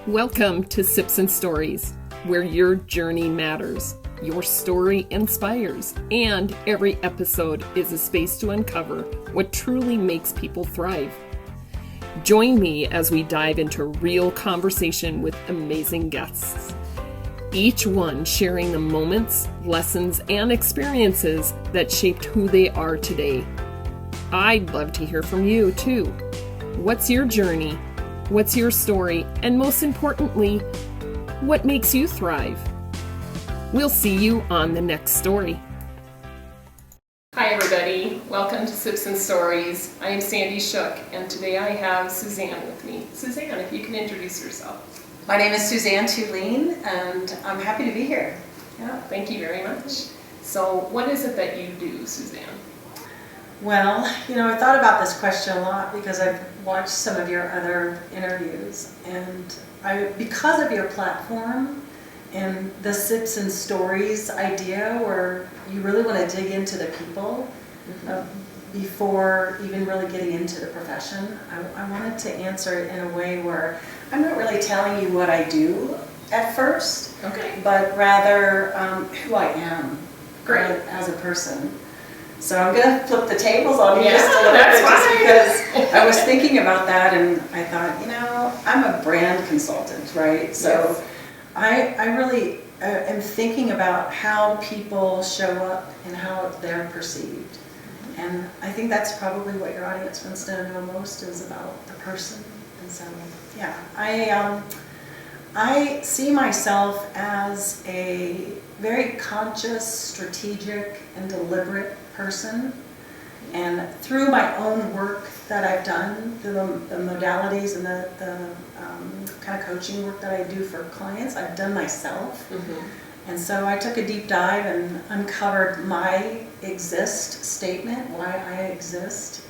Welcome to Sips and Stories, where your journey matters, your story inspires, and every episode is a space to uncover what truly makes people thrive. Join me as we dive into real conversation with amazing guests, each one sharing the moments, lessons, and experiences that shaped who they are today. I'd love to hear from you, too. What's your journey? What's your story? And most importantly, what makes you thrive? We'll see you on the next story. Hi everybody, welcome to Sips and Stories. I am Sandy Shook, and today I have Suzanne with me. Suzanne, if you can introduce yourself. My name is Suzanne Tulien, and I'm happy to be here. Yeah, thank you very much. So what is it that you do, Suzanne? Well, I thought about this question a lot because I've watched some of your other interviews, and because of your platform and the Sips and Stories idea where you really want to dig into the people before even really getting into the profession, I wanted to answer it in a way where I'm not really telling you what I do at first, but rather who I am as a person. So I'm going to flip the tables on you just a little bit, just because I was thinking about that, and I thought, I'm a brand consultant, right? So I really am thinking about how people show up and how they're perceived. And I think that's probably what your audience wants to know most is about the person. And so, I see myself as a very conscious, strategic, and deliberate person. And through my own work that I've done, through the modalities and the kind of coaching work that I do for clients, I've done myself. And so I took a deep dive and uncovered my exist statement, why I exist.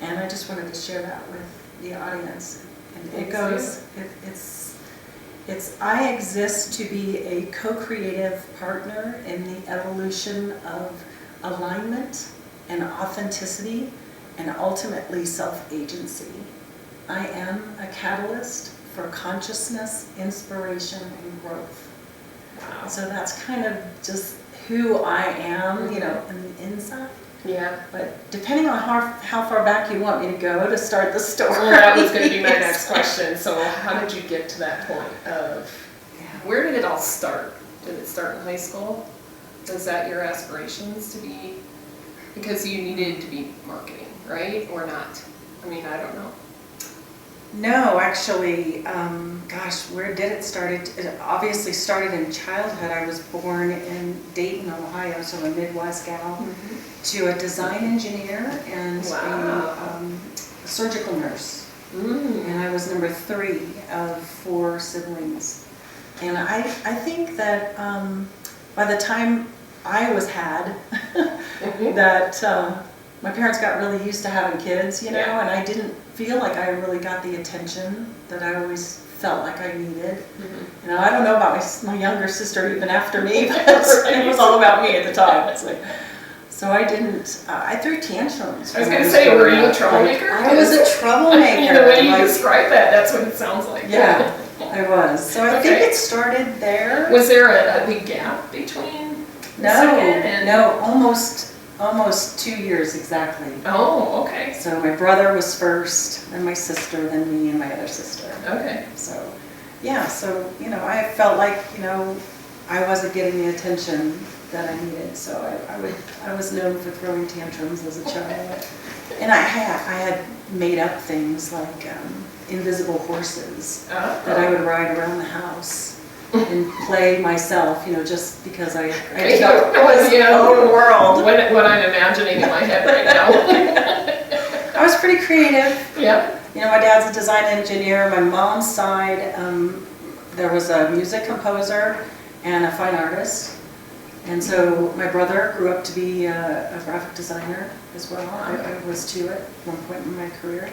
And I just wanted to share that with the audience. And it goes, it's I exist to be a co-creative partner in the evolution of alignment and authenticity and ultimately self-agency. I am a catalyst for consciousness, inspiration, and growth. Wow. So that's kind of just who I am, in the inside. Yeah. But depending on how far back you want me to go to start the story. Well, that was going to be my next question. So how did you get to that point of, where did it all start? Did it start in high school? Was that your aspirations to be, because you needed to be marketing, right? Or not? I don't know. No, actually, where did it start? It obviously started in childhood. I was born in Dayton, Ohio, so a Midwest gal, to a design engineer and a surgical nurse. And I was number 3 of 4 siblings. And I think that by the time I was had, that my parents got really used to having kids, and I didn't feel like I really got the attention that I always felt like I needed. I don't know about my younger sister even after me, but it was all about me at the time. So I didn't, I threw tantrums. I was going to say, were you a troublemaker? I was a troublemaker. The way you describe that, that's what it sounds like. Yeah, I was. So I think it started there. Was there a big gap between No, almost 2 years exactly. Oh, okay. So my brother was first, then my sister, then me and my other sister. Okay. So, I felt like, I wasn't getting the attention that I needed. So I was known for throwing tantrums as a child. And I had made up things like invisible horses that I would ride around the house and play myself, just because I felt it was my own world. What I'm imagining in my head right now. I was pretty creative. Yeah. My dad's a design engineer. My mom's side, there was a music composer and a fine artist. And so my brother grew up to be a graphic designer as well. I was too at one point in my career.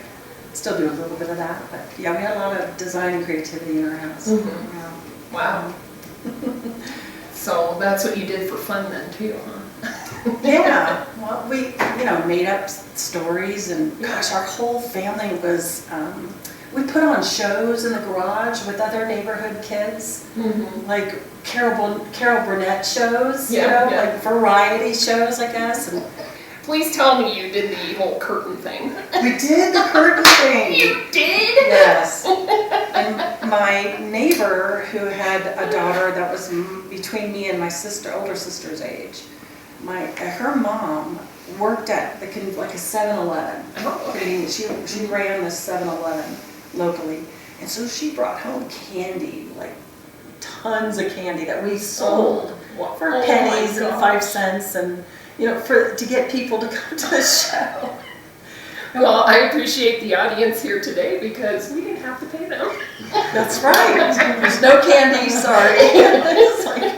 Still do a little bit of that, but we had a lot of design and creativity in our house. Wow. So that's what you did for fun then too, huh? Yeah. Well, we, made up stories, and gosh, our whole family was we put on shows in the garage with other neighborhood kids, like Carol Burnett shows, like variety shows, I guess. And please tell me you did the whole curtain thing. we did the curtain thing. You did? Yes. And my neighbor, who had a daughter that was between me and my older sister's age, her mom worked at like a 7-Eleven. Oh. She ran this 7-Eleven locally, and so she brought home candy, like tons of candy that we sold for pennies and 5 cents, and to get people to come to the show. Well, I appreciate the audience here today because we didn't have to pay them. That's right. There's no candy, sorry. It's like,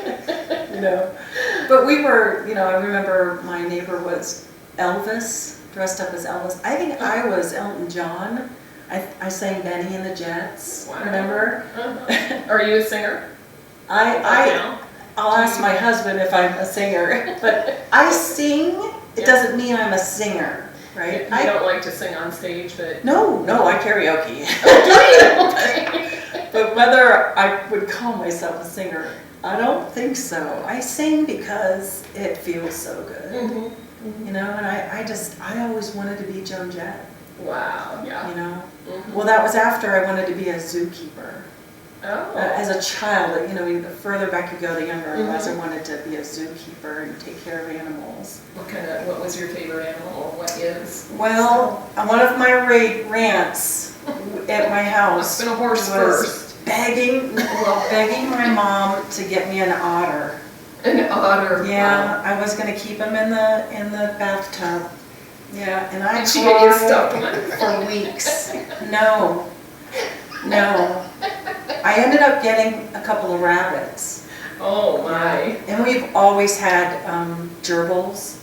But we were, I remember my neighbor was Elvis, dressed up as Elvis. I think I was Elton John. I sang Benny and the Jets, remember? Are you a singer? I'll ask my husband if I'm a singer, but I sing. It doesn't mean I'm a singer, right? I don't like to sing on stage, but... No, I karaoke. But whether I would call myself a singer, I don't think so. I sing because it feels so good, and I always wanted to be Joan Jett. Wow, yeah. Well, that was after I wanted to be a zookeeper. Oh. As a child, the further back you go, the younger I was. I wanted to be a zookeeper and take care of animals. What was your favorite animal, or what is? Well, one of my rants at my house Must have been a horse was first. begging my mom to get me an otter. An otter? Yeah, I was going to keep him in the bathtub. Yeah, and I Did she get you stuffed for weeks. No. I ended up getting a couple of rabbits. Oh my. And we've always had gerbils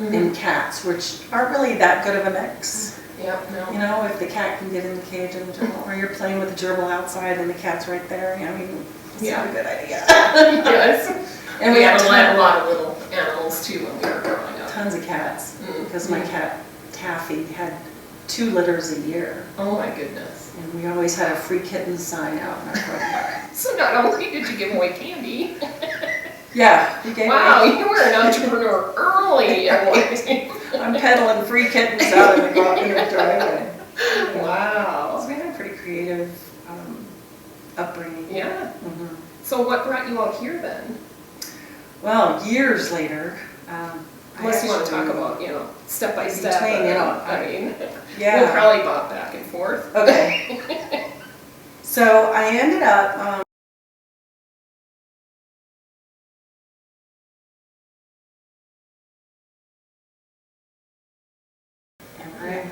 and cats, which aren't really that good of a mix. Yep, no. If the cat can get in the cage and the gerbil, or you're playing with the gerbil outside and the cat's right there, it's not a good idea. Yes. And we had a lot of little animals too when we were growing up. Tons of cats, because my cat Taffy had 2 litters a year. Oh my goodness. And we always had a free kitten sign out in our front yard. So not only did you give away candy. Yeah. Wow, you were an entrepreneur early. I'm peddling free kittens out in the driveway. Wow. So we had a pretty creative upbringing. Yeah. So what brought you out here then? Well, years later. Unless you want to talk about, step by step. Yeah. We'll probably bop back and forth. Okay. So I ended up.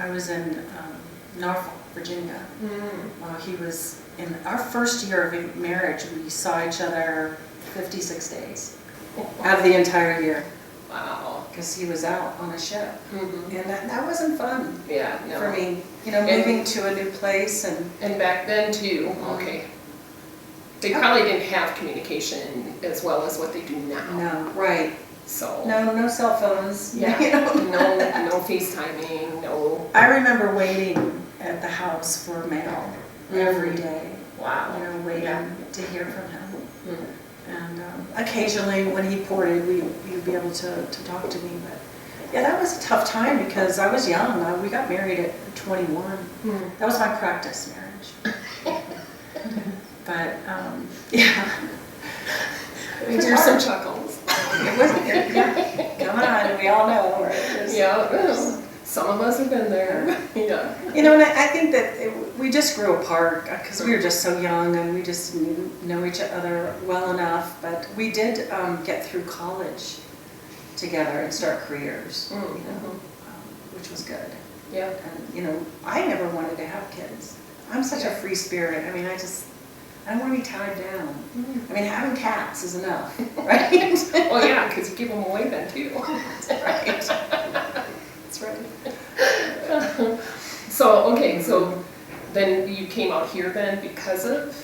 I was in Norfolk, Virginia. While he was in our first year of marriage, we saw each other 56 days out of the entire year. Wow. Because he was out on a ship. And that wasn't fun for me. Moving to a new place. And back then too, okay. They probably didn't have communication as well as what they do now. No, right. So. No cell phones. Yeah. No FaceTiming, no. I remember waiting at the house for mail every day. Wow. Waiting to hear from him. And occasionally when he ported, we would be able to talk to me. But yeah, that was a tough time because I was young. We got married at 21. That was my practice marriage. But yeah. There's some chuckles. It wasn't good. Yeah. Come on, we all know. Right? Yeah. Some of us have been there. Yeah. And I think that we just grew apart because we were just so young and we just didn't know each other well enough. But we did get through college together and start careers, which was good. Yeah. And I never wanted to have kids. I'm such a free spirit. I mean, I don't want to be tied down. I mean, having cats is enough, right? Well, yeah, because you give them away then too. That's right. That's right. So then you came out here then because of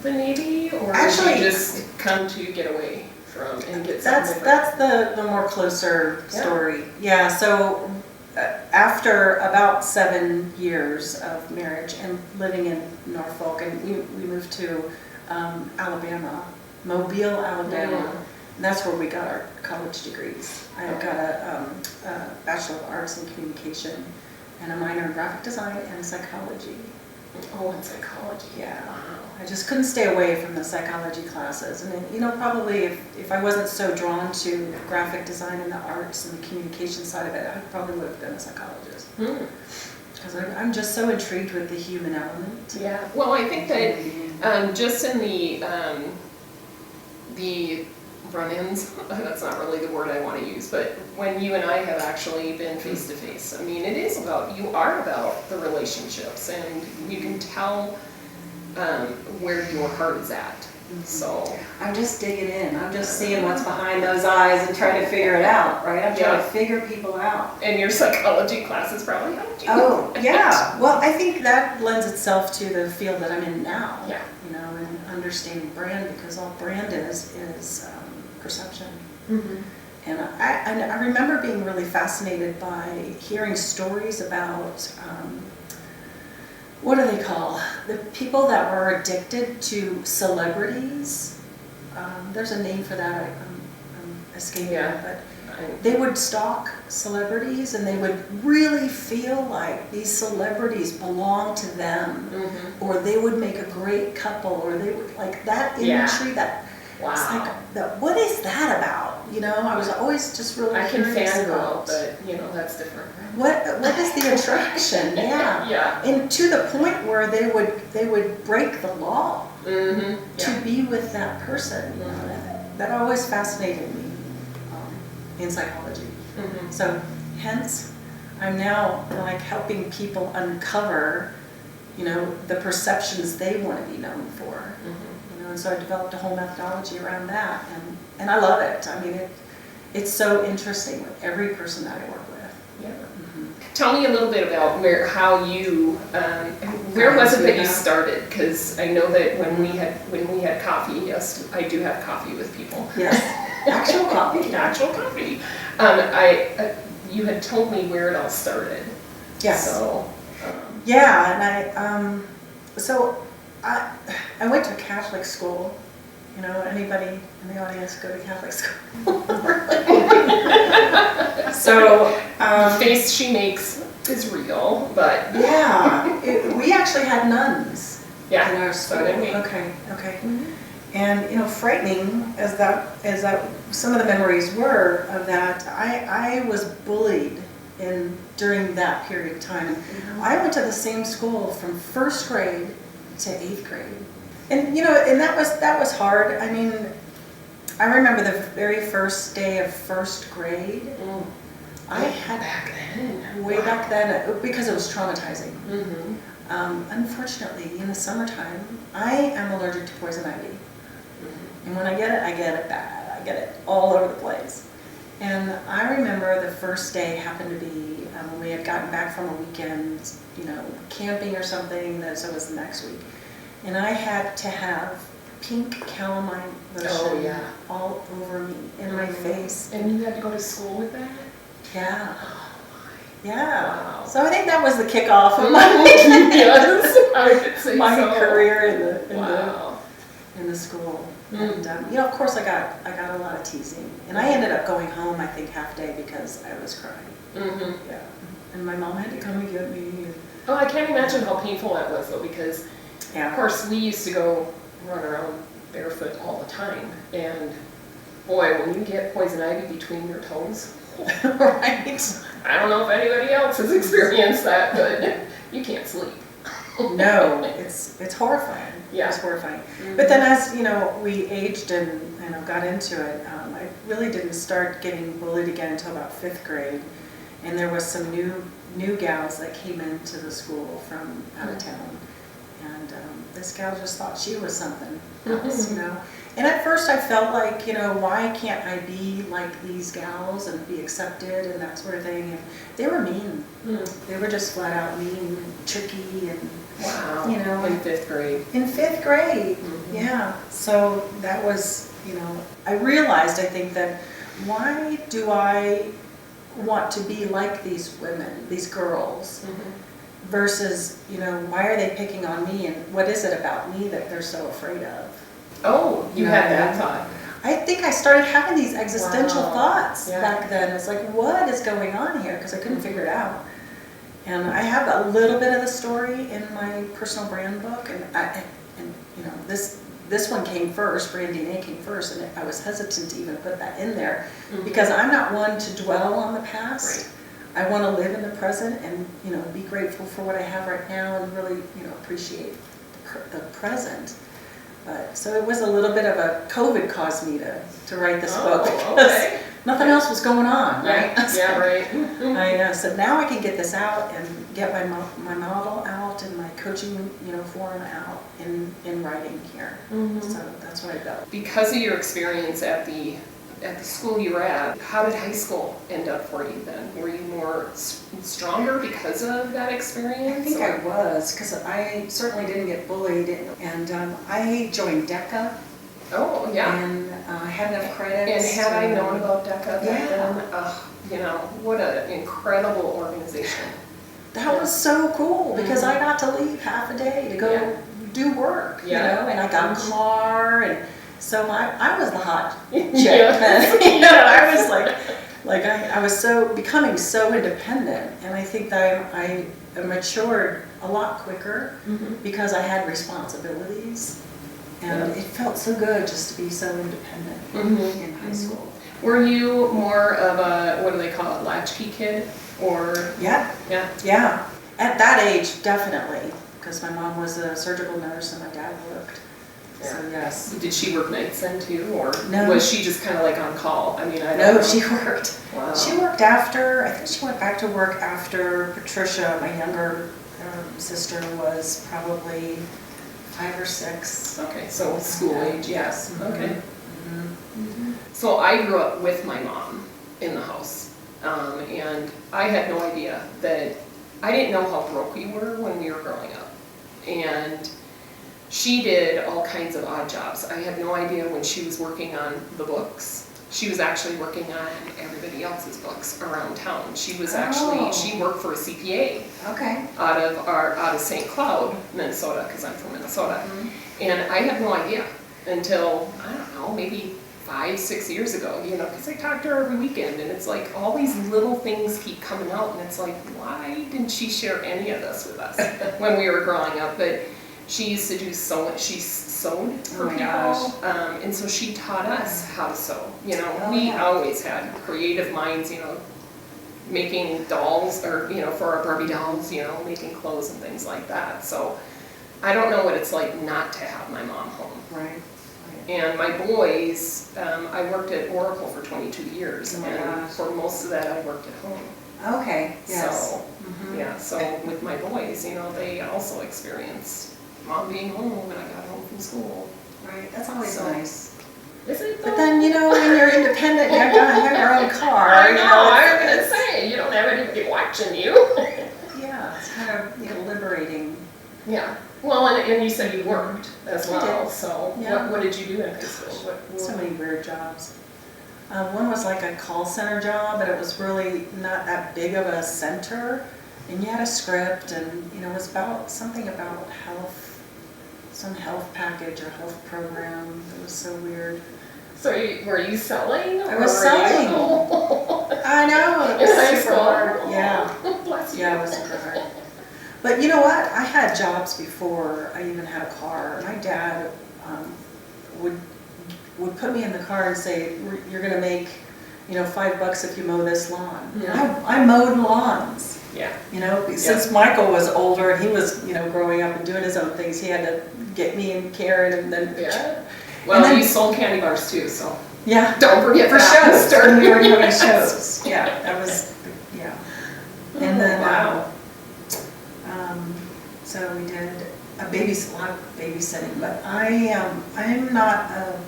the Navy, or actually, did you just come to get away from and get that's the more closer story. Yeah. So after about 7 years of marriage and living in Norfolk, and we moved to Alabama, Mobile, Alabama. And that's where we got our college degrees. I got a Bachelor of Arts in Communication and a minor in graphic design and psychology. Oh, and psychology. Yeah. Wow. I just couldn't stay away from the psychology classes. And then, probably if I wasn't so drawn to graphic design and the arts and the communication side of it, I probably would have been a psychologist. Because I'm just so intrigued with the human element. Yeah. Well, I think that just in the run-ins, that's not really the word I want to use, but when you and I have actually been face to face, I mean, you are about the relationships, and you can tell where your heart is at. So I'm just digging in. I'm just seeing what's behind those eyes and trying to figure it out, right? I'm trying to figure people out. And your psychology classes probably helped you. Oh, yeah. Well, I think that lends itself to the field that I'm in now. Yeah. And understanding brand, because all brand is perception. And I remember being really fascinated by hearing stories about, what do they call, the people that were addicted to celebrities. There's a name for that, I'm escaping it, but they would stalk celebrities and they would really feel like these celebrities belong to them, or they would make a great couple, or they would, like that imagery, that wow. It's like, what is that about? I was always just really curious about. But that's different. What is the attraction? Yeah. Yeah. And to the point where they would break the law to be with that person. That always fascinated me in psychology. So hence, I'm now like helping people uncover, the perceptions they want to be known for. And so I developed a whole methodology around that, and I love it. I mean, it's so interesting with every person that I work with. Yeah. Tell me a little bit about where was it that you started? Because I know that when we had coffee, yes, I do have coffee with people. Yes, actual coffee. Actual coffee. You had told me where it all started. Yes. So. Yeah, and I went to Catholic school. Anybody in the audience go to Catholic school? So the face she makes is real, but yeah, we actually had nuns in our school. So did we. Okay. And frightening as that some of the memories were of that, I was bullied during that period of time. I went to the same school from 1st grade to 8th grade. And and that was hard. I mean, I remember the very first day of 1st grade. I had back then. Way back then, because it was traumatizing. Unfortunately, in the summertime, I am allergic to poison ivy. And when I get it bad. I get it all over the place. And I remember the first day happened to be when we had gotten back from a weekend, camping or something, so it was the next week. And I had to have pink calamine lotion all over me, in my face. And you had to go to school with that? Yeah. Oh my. Yeah. Wow. So I think that was the kickoff of my career in the school. And of course I got a lot of teasing, and I ended up going home I think half day because I was crying. Yeah. And my mom had to come and get me. Oh, I can't imagine how painful that was though, because of course we used to go run around barefoot all the time, and boy, when you get poison ivy between your toes, right? I don't know if anybody else has experienced that, but you can't sleep. No, it's horrifying. Yeah. It's horrifying. But then as we aged and got into it, I really didn't start getting bullied again until about 5th grade, and there was some new gals that came into the school from out of town, and this gal just thought she was something else, And at first I felt like, why can't I be like these gals and be accepted and that sort of thing? And they were mean. They were just flat out mean and tricky and, wow. In 5th grade. In 5th grade, yeah. So that was, I realized, I think, that why do I want to be like these women, these girls, versus, why are they picking on me, and what is it about me that they're so afraid of? Oh, you had that thought. I think I started having these existential thoughts back then. It's like, what is going on here? Because I couldn't figure it out. And I have a little bit of the story in my personal brand book, and this one came first, Brand DNA came first, and I was hesitant to even put that in there because I'm not one to dwell on the past. Right. I want to live in the present and be grateful for what I have right now and really appreciate the present. But so it was a little bit of a COVID caused me to write this book because nothing else was going on, right? Yeah, right. I said now I can get this out and get my model out and my coaching form out in writing here. So that's what I built. Because of your experience at the school you were at, how did high school end up for you then? Were you more stronger because of that experience? I think I was, because I certainly didn't get bullied, and I joined DECA. Oh, yeah. And I had enough credits. And had I known about DECA back then, what an incredible organization. That was so cool, because I got to leave half a day to go do work, and I got a car, and so I was the hot chick. I was I was becoming so independent, and I think that I matured a lot quicker because I had responsibilities, and it felt so good just to be so independent in high school. Were you more of a, what do they call it, latchkey kid, or? Yeah. At that age, definitely, because my mom was a surgical nurse and my dad worked. So yes. Did she work nights then too, or no. Was she just kind of like on call? I mean, I don't know. No, she worked. Wow. She worked after. I think she went back to work after Patricia, my younger sister, was probably 5 or 6. Okay, so school age, yes. Okay. So I grew up with my mom in the house, and I had no idea that I didn't know how broke we were when we were growing up, and she did all kinds of odd jobs. I had no idea when she was working on the books. She was actually working on everybody else's books around town. She was she worked for a CPA. Okay. Out of St. Cloud, Minnesota, because I'm from Minnesota. And I had no idea until, I don't know, maybe 5-6 years ago, because I talked to her every weekend, and it's like all these little things keep coming out, and it's like, why didn't she share any of this with us when we were growing up? But she used to do sewing. She sewed for people, and so she taught us how to sew. We always had creative minds, making dolls, or for our Barbie dolls, making clothes and things like that. So I don't know what it's like not to have my mom home. Right. And my boys, I worked at Oracle for 22 years, and for most of that I worked at home. Okay. Yes. So so with my boys, they also experienced mom being home when I got home from school. Right, that's always nice. Is it? But then, when you're independent, you have to have your own car. I know, I was going to say, you don't have anybody watching you. Yeah, it's kind of liberating. Yeah. Well, and you said you worked as well, I did. So what did you do in high school? So many weird jobs. One was like a call center job, but it was really not that big of a center. And you had a script, and it was something about health. Some health package or health program. It was so weird. So were you selling? I was selling. I know. It was super hard. Yeah. Bless you. Yeah, it was super hard. But you know what? I had jobs before I even had a car. My dad would put me in the car and say, "You're going to make, $5 if you mow this lawn." I mowed lawns. Yeah. Since Michael was older and he was, growing up and doing his own things, he had to get me and Karen, and then. Yeah. Well, you sold candy bars too, so. Yeah. Don't forget for that. shows. When we were doing shows. Yeah, that was. Yeah. And then. Wow. So we did a lot of babysitting, but I'm not a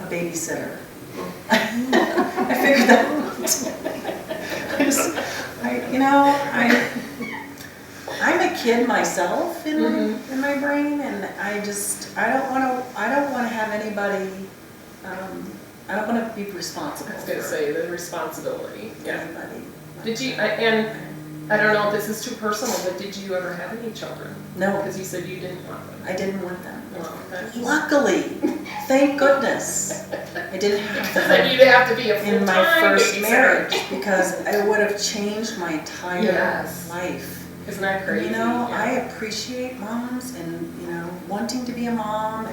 babysitter. I figured that out. I'm a kid myself in my brain, and I don't want to have anybody I don't want to be responsible. I was going to for say the responsibility. Yeah. anybody. Did you, and I don't know if this is too personal, but did you ever have any children? No. Because you said you didn't want them. I didn't want them. Oh, okay. Luckily, thank goodness, I didn't have Then them you'd have to be a in my full-time first babysitter. marriage because it would have changed my entire Yes. life. Isn't that crazy? You know, Yeah. I appreciate moms and, you know, wanting to be a mom,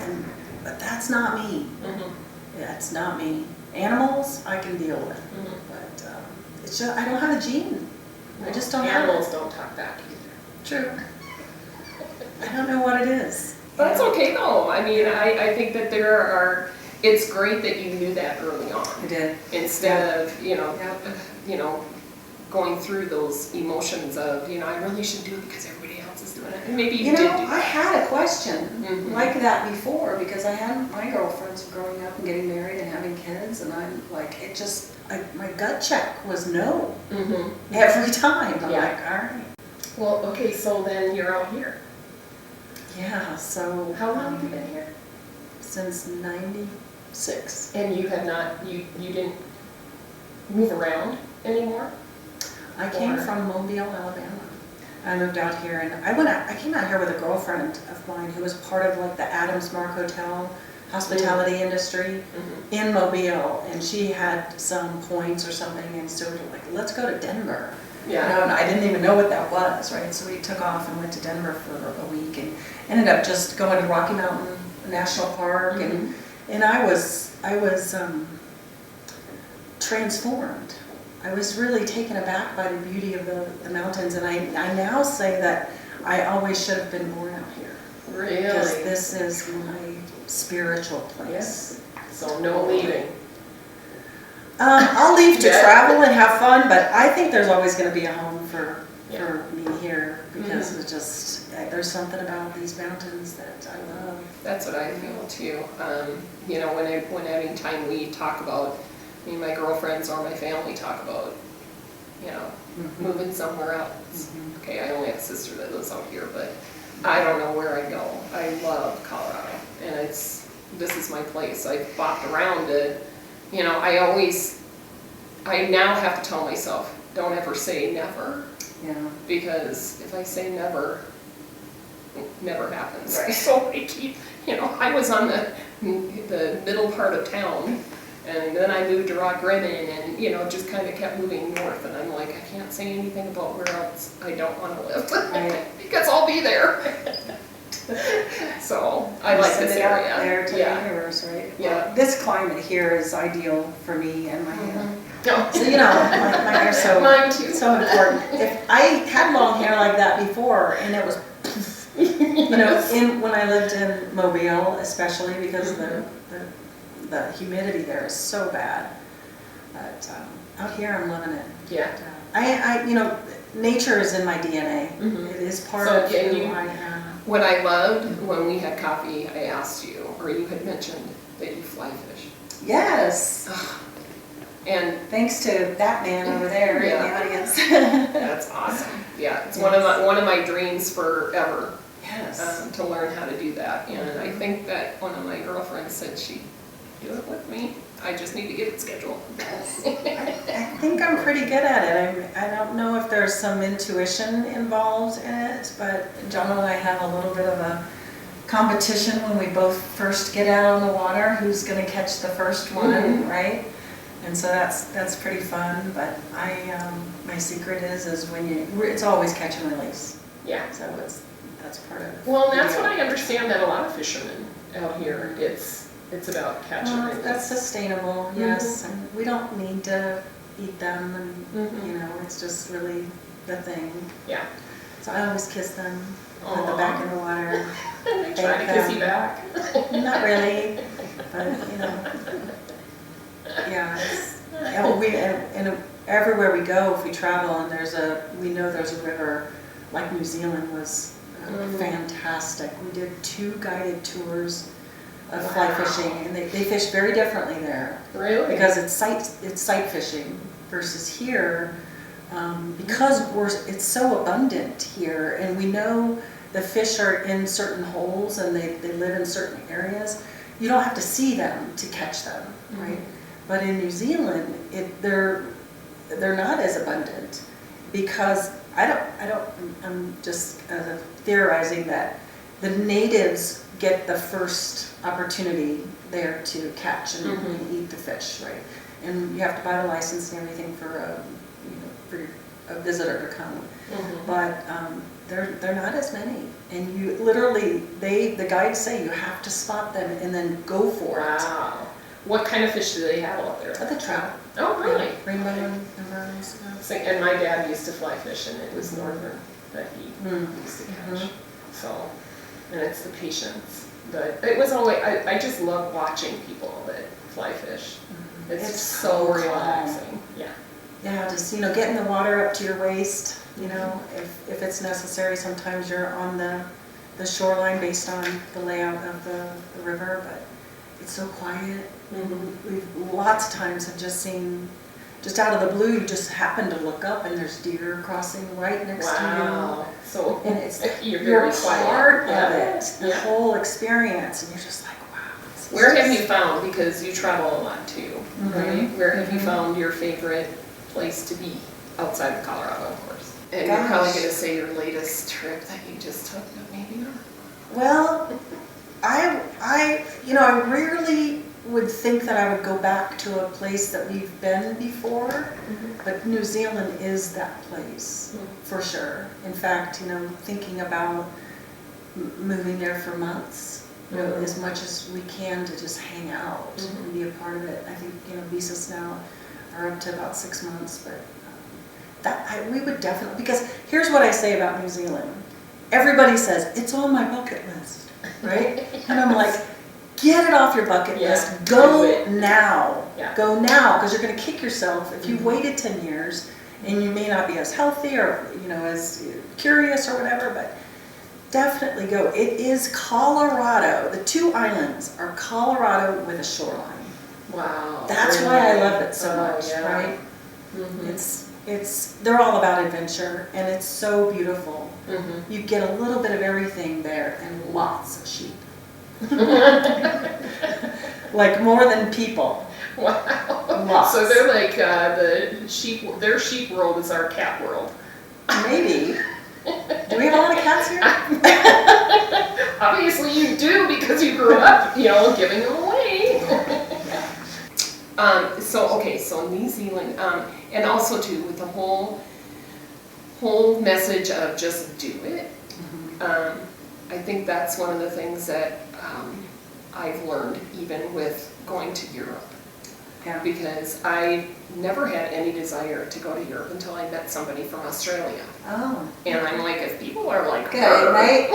but that's not me. Mhm. That's not me. Animals, I can deal with, Mhm. but it's just, I don't have a gene. I just don't have Animals it. don't talk back either. True. I don't know what it is. But it's okay though. I mean, I think that it's great that you knew that early on. I did. Instead of, Yeah. going through those emotions of, I really should do it because everybody else is doing it. And maybe you You know, did do I that. had a question Mhm. like that before because I had my girlfriends growing up and getting married and having kids, and I'm like, my gut check was no Mhm. every time. I'm Yeah. like, all right. Well, okay, so then you're out here. Yeah, so. How long have you been here? Since 96. And you have not, you didn't move around anymore? I came Or- from Mobile, Alabama. I moved out here and I came out here with a girlfriend of mine who was part of like the Adams Mark Hotel hospitality industry Mhm. in Mobile, and she had some points or something, and so we were like, let's go to Denver. Yeah. You know, and I didn't even know what that was, right? So we took off and went to Denver for a week and ended up just going to Rocky Mountain National Park, Mhm. and I was transformed. I was really taken aback by the beauty of the mountains, and I now say that I always should have been born out here. Really? Because this is my spiritual place. Yes. So no leaving. I'll leave to Yeah. travel and have fun, but I think there's always going to be a home for Yeah. me here because Mhm. it's just, there's something about these mountains that I love. That's what I feel too. When anytime we talk about, my girlfriends or my family talk about, moving somewhere else. Mhm. Okay, I only have a sister that lives out here, but I don't know where I'd go. I love Colorado, and this is my place. I've bopped around it. I now have to tell myself, don't ever say never, Yeah. because if I say never, it never happens. Right. So I keep, I was on the middle part of town, and then I moved to Rock Rimmon, and just kind of kept moving north, and I'm like, I can't say anything about where else I don't want to live, Right. because I'll be there. So I like Send this it out area. there to Yeah. the universe, right? Yeah. Well, this climate here is ideal for me and my hair. No. So my hair's so Mine too. so important. If I had long hair like that before, and it was, when I lived in Mobile, especially because the humidity there is so bad. But out here, I'm loving it. Yeah. Nature is in my DNA. Mhm. It is part So, of yeah, who you- I am. What I loved when we had coffee, I asked you, or you had mentioned that you fly fish. Yes. And Thanks to that man over there in Yeah. the audience. that's awesome. Yeah, it's one of my dreams forever, Yes. to learn how to do that. And I think that one of my girlfriends said she'd do it with me. I just need to get it scheduled. I think I'm pretty good at it. I don't know if there's some intuition involved in it, but John and I have a little bit of a competition when we both first get out on the water, who's going to catch the first one, Mhm. right? And so that's pretty fun. But my secret is it's always catch and release. Yeah. So that's part of it. Well, and that's what I understand that a lot of fishermen out here, it's about catch and release. That's sustainable, yes. And we don't need to eat them, and Mhm. it's just really the thing. Yeah. So I always kiss them at the Aw. back in the water. And they try to kiss you back. Not really, but yeah. And everywhere we go, if we travel, and we know there's a river, like New Zealand was Mhm. fantastic. We did 2 guided tours of fly Wow. fishing, and they fish very differently there. Really? Because it's sight fishing versus here, because it's so abundant here, and we know the fish are in certain holes and they live in certain areas. You don't have to see them to catch them, right? But in New Zealand, they're not as abundant because I'm just theorizing that the natives get the first opportunity there to catch and eat the fish, right? And you have to buy the license and everything for a visitor to come. But they're not as many, and you literally the guides say you have to spot them and then go for it. Wow. What kind of fish do they have out there? The trout. Oh, really? Rainbow and burns. And my dad used to fly fish, and it was northern that he used to catch. So, and it's the patience. But it was always, I just love watching people that fly fish. It's so relaxing. Yeah. Yeah, just, get in the water up to your waist, if it's necessary. Sometimes you're on the shoreline based on the layout of the river, but it's so quiet. We've lots of times have just seen, just out of the blue, you just happen to look up and there's deer crossing right next to you. So and it's you're part of it, the whole experience, and you're just like, wow. Where have you found, because you travel a lot too, right? Where have you found your favorite place to be outside of Colorado, of course? And you're probably going to say your latest trip that you just took, but maybe not. Well, I rarely would think that I would go back to a place that we've been before, but New Zealand is that place for sure. In fact, thinking about moving there for months, as much as we can to just hang out and be a part of it. I think visas now are up to about 6 months, but we would definitely, because here's what I say about New Zealand. Everybody says it's on my bucket list, right? And I'm like, get it off your bucket list. Go now. Go now, because you're going to kick yourself if you've waited 10 years and you may not be as healthy or as curious or whatever, but definitely go. It is Colorado. The two islands are Colorado with a shoreline. Wow. That's why I love it so much, right? They're all about adventure, and it's so beautiful. You get a little bit of everything there, and lots of sheep. Like more than people. Wow. Lots. So they're like the sheep. Their sheep world is our cat world. Maybe. Do we have a lot of cats here? Obviously you do, because you grew up, giving them away. So New Zealand, and also too with the whole message of just do it. I think that's one of the things that I've learned even with going to Europe. Yeah. Because I never had any desire to go to Europe until I met somebody from Australia. Oh. And I'm like, if people are like good, her, right?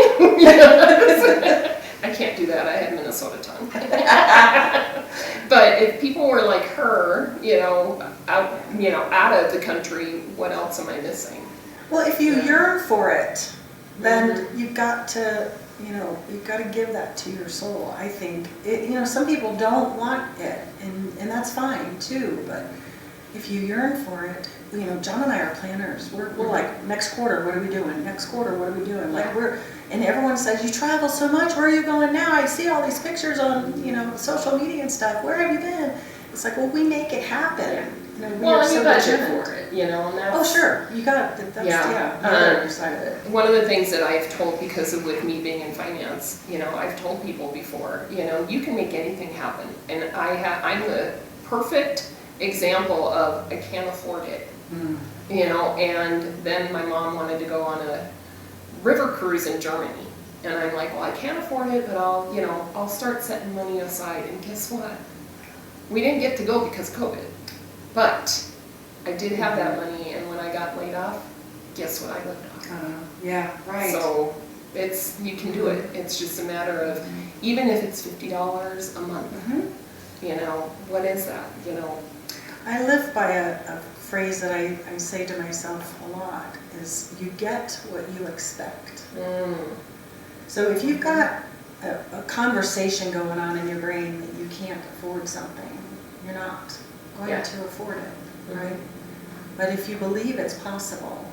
I can't do that. I have Minnesota tongue. But if people were like her, out of the country, what else am I missing? Well, if you yearn for it, then you've got to, you've got to give that to your soul. I think some people don't want it, and that's fine too. But if you yearn for it, John and I are planners. We're like, next quarter, what are we doing? Next quarter, what are we doing? Like and everyone says, you travel so much. Where are you going now? I see all these pictures on social media and stuff. Where have you been? It's like, well, we make it happen. Well, you budget for it, and that's... Oh, sure. You got it. That's, the other side of it. One of the things that I've told, because of with me being in finance, I've told people before, you can make anything happen. And I'm the perfect example of I can't afford it. And then my mom wanted to go on a river cruise in Germany. And I'm like, well, I can't afford it, but I'll start setting money aside. And guess what? We didn't get to go because of COVID. But I did have that money, and when I got laid off, guess what I lived on? Yeah, right. So you can do it. It's just a matter of, even if it's $50 a month, what is that? I live by a phrase that I say to myself a lot, is you get what you expect. So if you've got a conversation going on in your brain that you can't afford something, you're not going to afford it, right? But if you believe it's possible,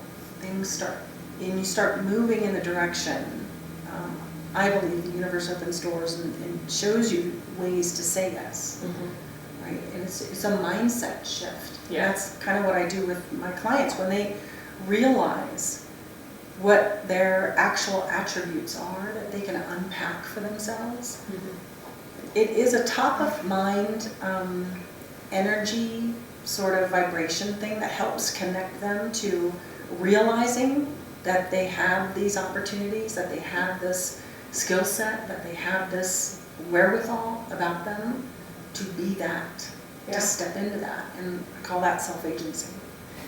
things start, and you start moving in the direction. I believe the universe opens doors and shows you ways to say yes, right? And it's a mindset shift. Yeah. That's kind of what I do with my clients when they realize what their actual attributes are that they can unpack for themselves. It is a top of mind energy sort of vibration thing that helps connect them to realizing that they have these opportunities, that they have this skill set, that they have this wherewithal about them to be that, to step into that. And I call that self-agency.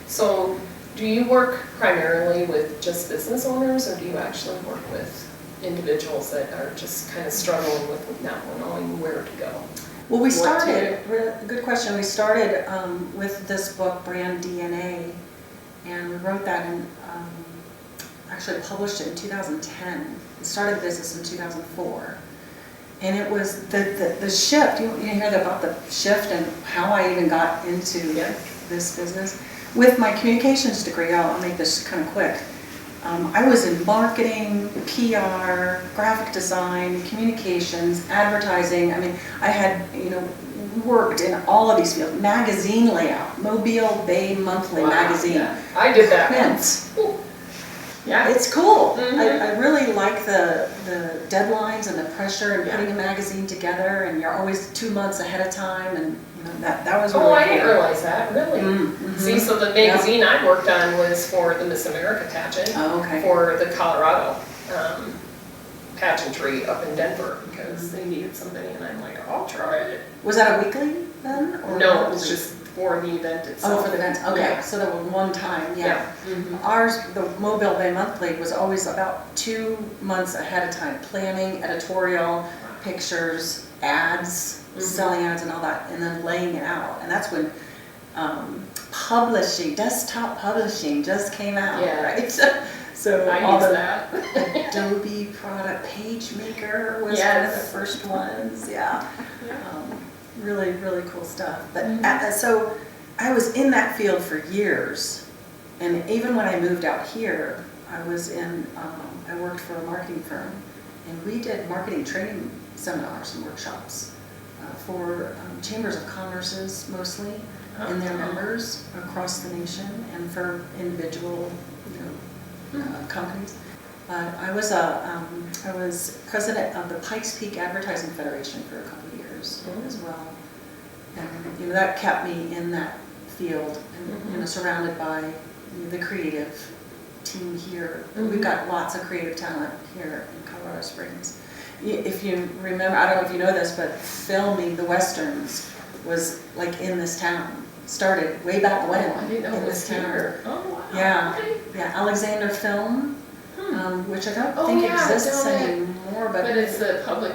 So do you work primarily with just business owners, or do you actually work with individuals that are just kind of struggling with not knowing where to go? Well, we started, good question, we started with this book, Brand DNA, and we wrote that in, actually published it in 2010. We started the business in 2004. And it was the shift, you hear about the shift and how I even got into this business. With my communications degree, I'll make this kind of quick. I was in marketing, PR, graphic design, communications, advertising. I mean, I had, worked in all of these fields. Magazine layout, Mobile Bay Monthly magazine. Yeah. I did that once. Yeah. It's cool. I really like the deadlines and the pressure and putting a magazine together, and you're always 2 months ahead of time, and that was really cool. I didn't realize that, really. See, so the magazine I worked on was for the Miss America pageant for the Colorado pageantry up in Denver, because they needed somebody, and I'm like, I'll try it. Was that a weekly then? Or no, it was just for the event itself. Oh, for the event. Okay, so that was one time, Ours, the Mobile Bay Monthly, was always about 2 months ahead of time, planning, editorial, pictures, ads, selling ads and all that, and then laying it out. And that's when publishing, desktop publishing just came out, right? So I all used the that. Adobe product PageMaker was one of the first ones, really, really cool stuff. But so I was in that field for years, and even when I moved out here, I was in, I worked for a marketing firm, and we did marketing training seminars and workshops for chambers of commerces mostly, and their members across the nation, and for individual, companies. I was president of the Pikes Peak Advertising Federation for a couple of years as well, and that kept me in that field and surrounded by the creative team here. We've got lots of creative talent here in Colorado Springs. If you remember, I don't know if you know this, but filming the Westerns was like in this town. Started way back when in this town. Oh, wow. Yeah, Alexander Film, which I don't think exists anymore, but it's the public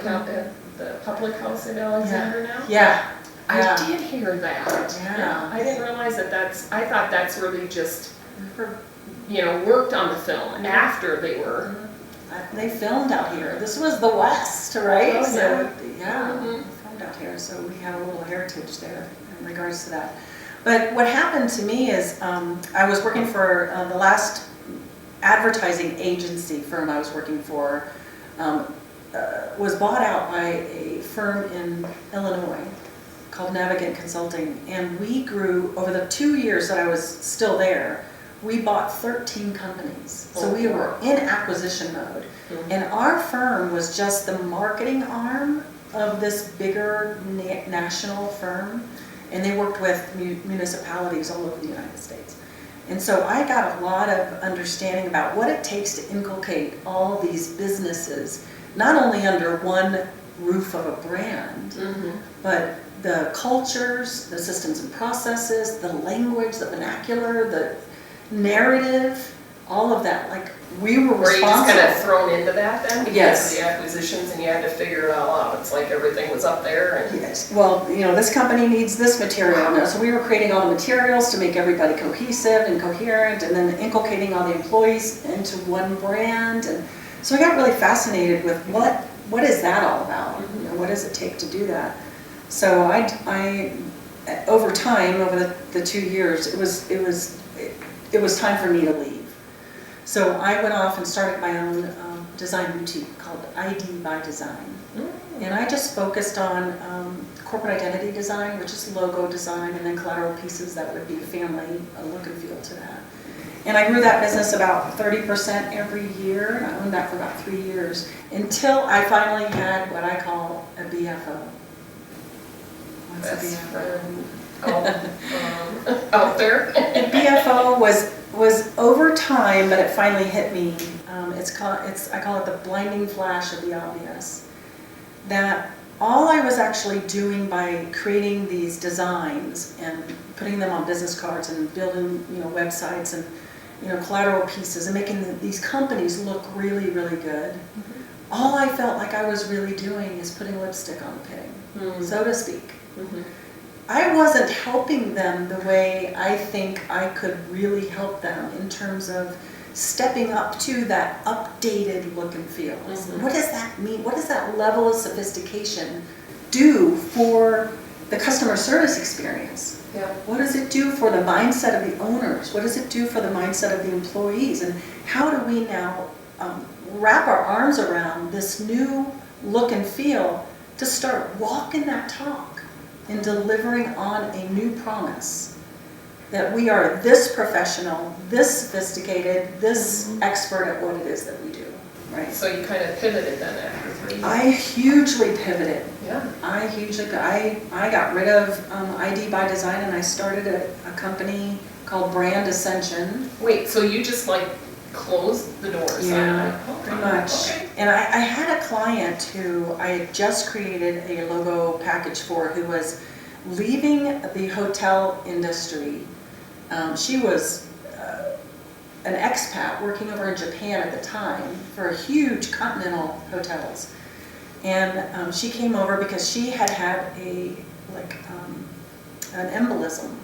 house in Alexander now. Yeah. I did hear that. Yeah. I didn't realize that I thought that's where they just, worked on the film after they were. They filmed out here. This was the West, right? Oh, so, we filmed out here, so we have a little heritage there in regards to that. But what happened to me is I was working for the last advertising agency firm I was working for was bought out by a firm in Illinois called Navigant Consulting, and we grew over the 2 years that I was still there. We bought 13 companies, so we were in acquisition mode, and our firm was just the marketing arm of this bigger national firm, and they worked with municipalities all over the United States. And so I got a lot of understanding about what it takes to inculcate all these businesses, not only under one roof of a brand, but the cultures, the systems and processes, the language, the vernacular, the narrative, all of that. Like, we were responsible. Were you just kind of thrown into that then? Yes. Because of the acquisitions, and you had to figure it all out. It's like everything was up there. And yes. Well, this company needs this material. So we were creating all the materials to make everybody cohesive and coherent, and then inculcating all the employees into one brand. And so I got really fascinated with what is that all about? What does it take to do that? So I over time, over the 2 years, it was time for me to leave. So I went off and started my own design boutique called ID by Design. And I just focused on corporate identity design, which is logo design, and then collateral pieces that would be family, a look and feel to that. And I grew that business about 30% every year, and I owned that for about 3 years, until I finally had what I call a BFO. What's a BFO? Out there. A BFO was over time, but it finally hit me. I call it the blinding flash of the obvious. That all I was actually doing by creating these designs and putting them on business cards and building, websites and, collateral pieces and making these companies look really, really good. Mm-hmm. All I felt like I was really doing is putting lipstick on a pig, so to speak. Mm-hmm. I wasn't helping them the way I think I could really help them in terms of stepping up to that updated look and feel. Mm-hmm. What does that mean? What does that level of sophistication do for the customer service experience? Yeah. What does it do for the mindset of the owners? What does it do for the mindset of the employees? And how do we now wrap our arms around this new look and feel to start walking that talk and delivering on a new promise that we are this professional, this sophisticated, this expert at what it is that we do, right? So you kind of pivoted then after 3 years. I hugely pivoted. Yeah. I got rid of ID by Design, and I started a company called Brand Ascension. Wait, so you just closed the doors? Yeah, pretty much. Okay. And I had a client who I had just created a logo package for, who was leaving the hotel industry. She was an expat working over in Japan at the time for huge continental hotels. And she came over because she had an embolism.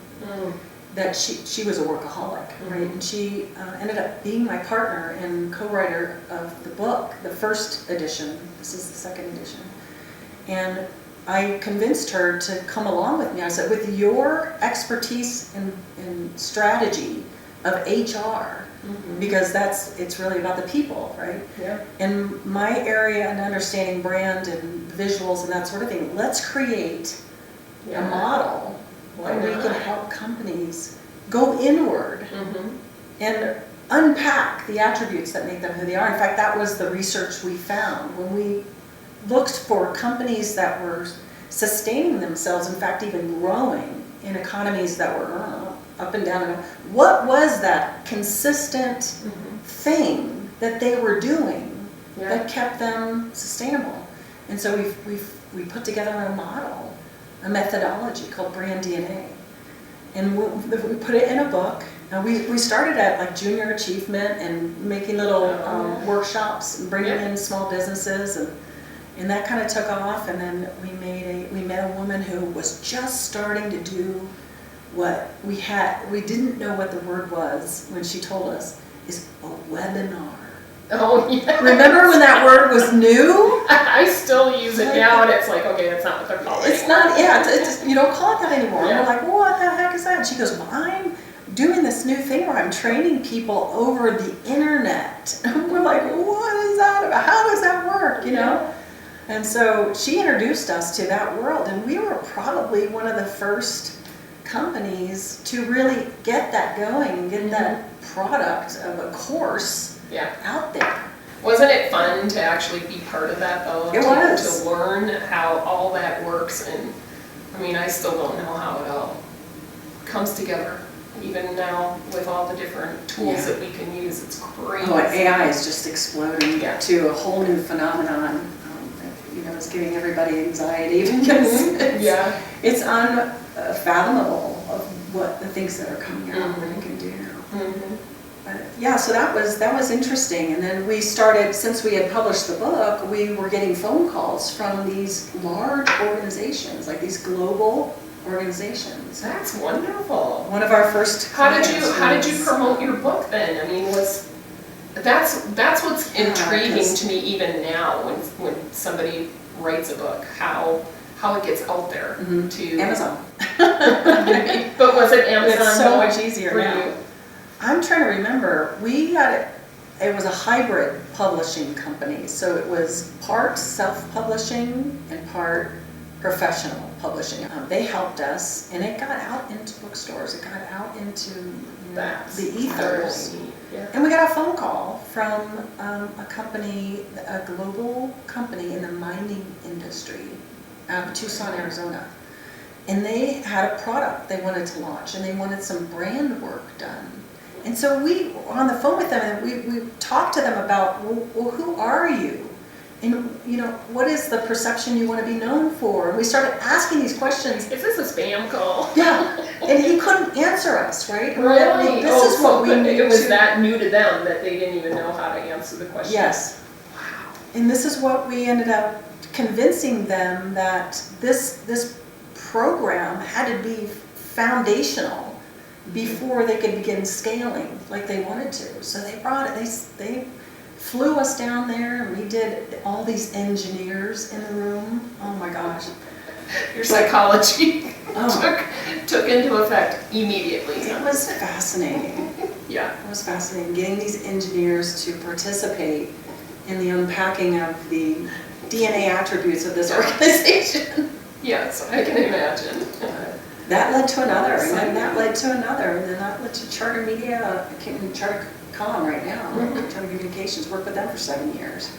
That she was a workaholic, right? And she ended up being my partner and co-writer of the book, the first edition. This is the second edition. And I convinced her to come along with me. I said, with your expertise in strategy of HR, because it's really about the people, right? Yeah. In my area and understanding brand and visuals and that sort of thing, let's create a model where we can help companies go inward and unpack the attributes that make them who they are. In fact, that was the research we found when we looked for companies that were sustaining themselves, in fact, even growing in economies that were up and down. What was that consistent thing that they were doing that kept them sustainable? And so we put together a model, a methodology called Brand DNA. And we put it in a book. We started at junior achievement and making little workshops and bringing in small businesses, and that kind of took off. And then we met a woman who was just starting to do what we didn't know what the word was when she told us, is a webinar. Oh, yeah. Remember when that word was new? I still use it now, and it's okay, that's not what they're calling it. It's not, it's you don't call it that anymore. Yeah. And we're like, what the heck is that? And she goes, well, I'm doing this new thing where I'm training people over the internet. And we're like, what is that about? How does that work, Yeah. And so she introduced us to that world, and we were probably one of the first companies to really get that going and get that product of a course out there. Wasn't it fun to actually be part of that, though? It was. To learn how all that works, and I still don't know how it all comes together. Even now, with all the different tools that we can use, it's crazy. Oh, AI is just exploding to a whole new phenomenon. It's giving everybody anxiety because it's unfathomable of what the things that are coming out that it can do now. But so that was interesting. And then we started, since we had published the book, we were getting phone calls from these large organizations, like these global organizations. That's wonderful. One of our first How did you promote your book then? That's what's intriguing to me even now when somebody writes a book, how it gets out there to Amazon. But was it Amazon? It's so much easier for now. you? I'm trying to remember. It was a hybrid publishing company. So it was part self-publishing and part professional publishing. They helped us, and it got out into bookstores. It got out into the ethers. Yeah. And we got a phone call from a company, a global company in the mining industry out of Tucson, Arizona. And they had a product they wanted to launch, and they wanted some brand work done. And so we were on the phone with them, and we talked to them about, well, who are you? And, you know, what is the perception you want to be known for? And we started asking these questions. Is this a spam call? Yeah, and he couldn't answer us, right? Really? This is what we it was that new to them that they didn't even know how to answer the question. Yes. Wow. And this is what we ended up convincing them, that this program had to be foundational before they could begin scaling like they wanted to. So they brought it, they flew us down there, and we did all these engineers in the room. Oh my gosh. Your psychology took into effect immediately. It was fascinating. Yeah. It was fascinating getting these engineers to participate in the unpacking of the DNA attributes of this organization. Yes, I can imagine. That led to another, and then that led to another, and then that led to Charter Media. I came in Charter Com right now, Charter Communications, worked with them for 7 years.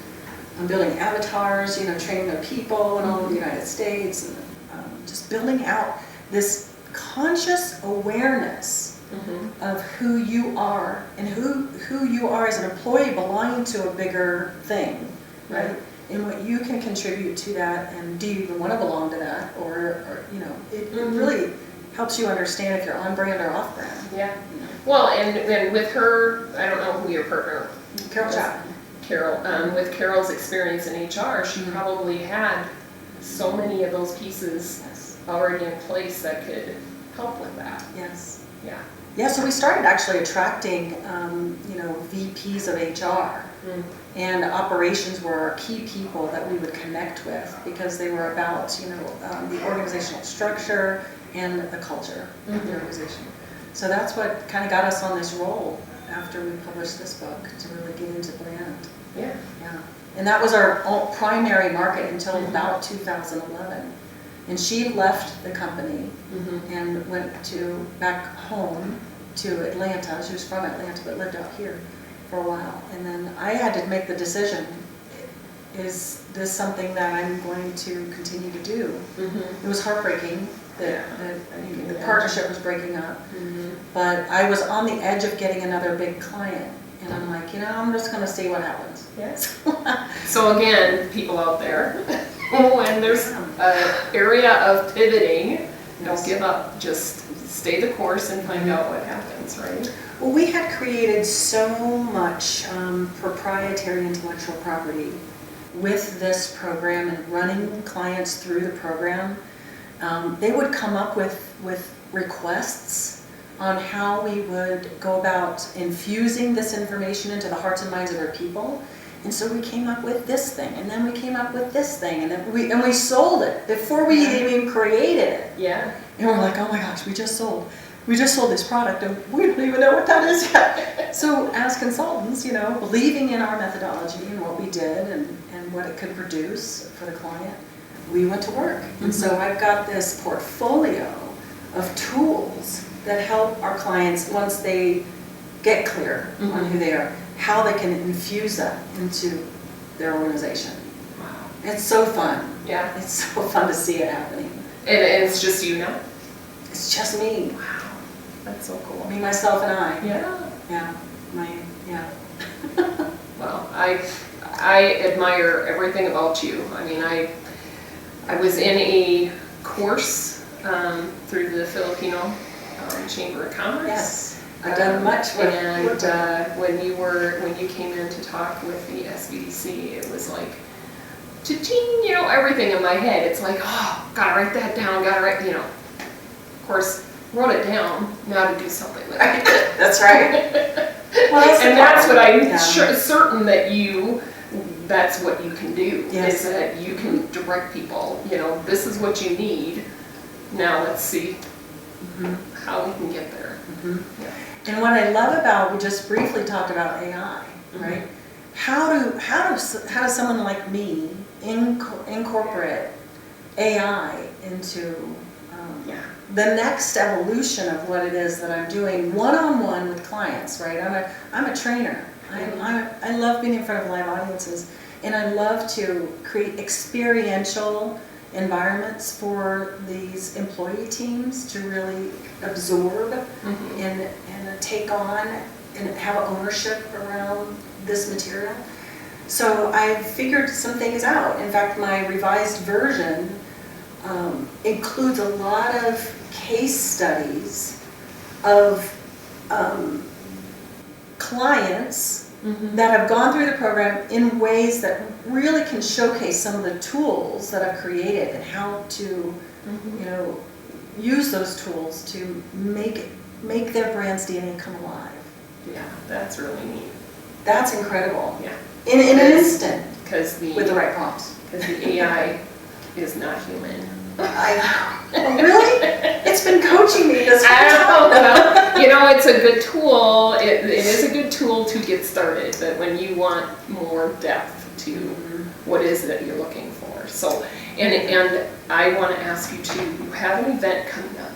I'm building avatars, you know, training their people in all over the United States, and just building out this conscious awareness of who you are, and who you are as an employee belonging to a bigger thing, right? And what you can contribute to that, and do you even want to belong to that, or you know, it really helps you understand if you're on brand or off brand. Yeah. Well, and with her, I don't know who your partner, Carol Chapman. Carol, with Carol's experience in HR, she probably had so many of those pieces already in place that could help with that. Yes. Yeah. Yeah, so we started actually attracting, you know, VPs of HR, and operations were our key people that we would connect with, because they were about, you know, the organizational structure and the culture of the organization. So that's what kind of got us on this roll after we published this book, to really get into brand. Yeah. Yeah. And that was our primary market until about 2011. And she left the company and went back home to Atlanta. She was from Atlanta, but lived out here for a while. And then I had to make the decision, is this something that I'm going to continue to do? It was heartbreaking that the partnership was breaking up. But I was on the edge of getting another big client. And I'm like, you know, I'm just going to see what happens. Yes. So again, people out there, when there's an area of pivoting, don't give up. Just stay the course and find out what happens, right? Well, we had created so much proprietary intellectual property with this program, and running clients through the program. They would come up with requests on how we would go about infusing this information into the hearts and minds of our people. And so we came up with this thing, and then we came up with this thing, and then we sold it before we even created it. Yeah. And we're like, oh my gosh, we just sold this product, and we don't even know what that is yet. So as consultants, you know, believing in our methodology and what we did and what it could produce for the client, we went to work. And so I've got this portfolio of tools that help our clients, once they get clear on who they are, how they can infuse that into their organization. Wow. It's so fun. Yeah. It's so fun to see it happening. And it's just you now? It's just me. Wow. That's so cool. Me, myself, and I. Yeah. Yeah. Well, I admire everything about you. I mean, I was in a course through the Filipino Chamber of Commerce. Yes, I've done much with and when you came in to talk with the SBDC, it was like, cha-ching, you know, everything in my head. It's like, oh, gotta write that down, you know. Of course, wrote it down, now to do something with it. That's right. Well, that's what I'm certain that that's what you can do, is that you can direct people, you know, this is what you need, now let's see how we can get there. And what I love about, we just briefly talked about AI, right? does someone like me incorporate AI into the next evolution of what it is that I'm doing one-on-one with clients, right? I'm a trainer. I love being in front of live audiences, and I love to create experiential environments for these employee teams to really absorb and take on and have ownership around this material. So I figured some things out. In fact, my revised version includes a lot of case studies of clients that have gone through the program in ways that really can showcase some of the tools that I've created and how to, use those tools to make their brand's DNA come alive. Yeah, that's really neat. That's incredible. Yeah. In an instant. With the right prompts. Because the AI is not human. Really? It's been coaching me this whole I time. don't know. It's a good tool. It is a good tool to get started, but when you want more depth to what is it that you're looking for. So, and I want to ask you too, you have an event coming up.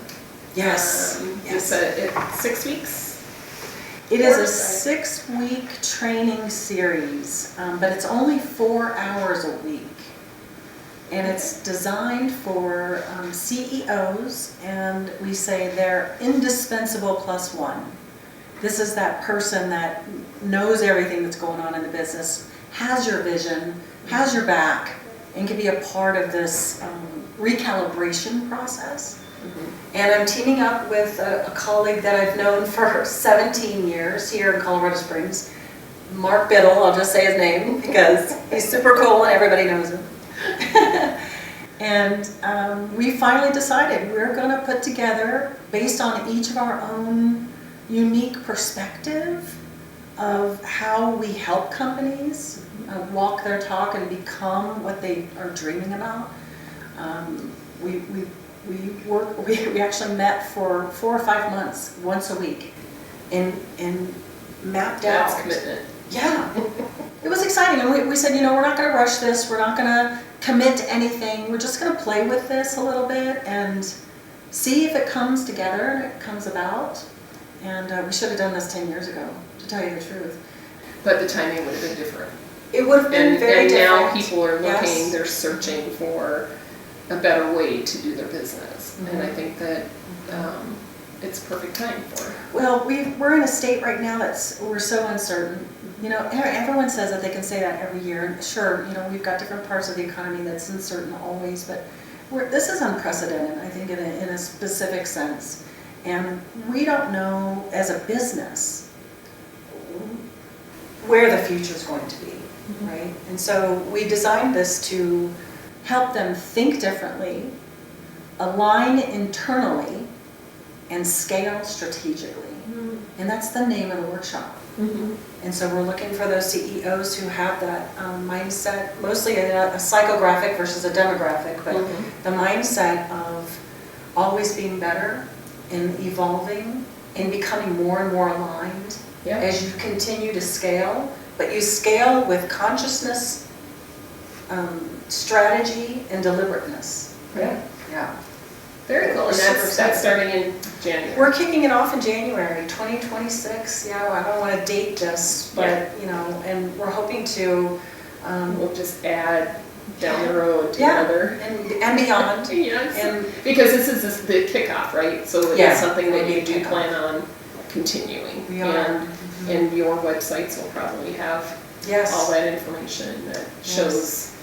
Yes. It's 6 weeks? It is a 6-week training series, but it's only 4 hours a week. And it's designed for CEOs, and we say they're indispensable plus one. This is that person that knows everything that's going on in the business, has your vision, has your back, and can be a part of this recalibration process. And I'm teaming up with a colleague that I've known for 17 years here in Colorado Springs, Mark Biddle. I'll just say his name because he's super cool and everybody knows him. And we finally decided we're going to put together, based on each of our own unique perspective of how we help companies walk their talk and become what they are dreaming about. We actually met for 4 or 5 months, once a week, and mapped out. That's commitment. Yeah. It was exciting, and we said, we're not going to rush this, we're not going to commit to anything, we're just going to play with this a little bit and see if it comes together and it comes about. And we should have done this 10 years ago, to tell you the truth. But the timing would have been different. It would have been very different. And now people are looking, they're searching for a better way to do their business. And I think that it's perfect time for it. Well, we're in a state right now we're so uncertain. Everyone says that they can say that every year. And sure, we've got different parts of the economy that's uncertain always, but this is unprecedented, I think, in a specific sense. And we don't know, as a business, where the future is going to be, right? And so we designed this to help them think differently, align internally, and scale strategically. And that's the name of the workshop. And so we're looking for those CEOs who have that mindset, mostly a psychographic versus a demographic, but the mindset of always being better and evolving and becoming more and more aligned as you continue to scale. But you scale with consciousness, strategy, and deliberateness. Right? Yeah. Very cool. And that's starting in January. We're kicking it off in January 2026. I don't want to date this, but and we're hoping to. We'll just add down the road together and beyond. And because this is the kickoff, right? So it's something that you do plan on continuing. We are. And your websites will probably have all that information that shows.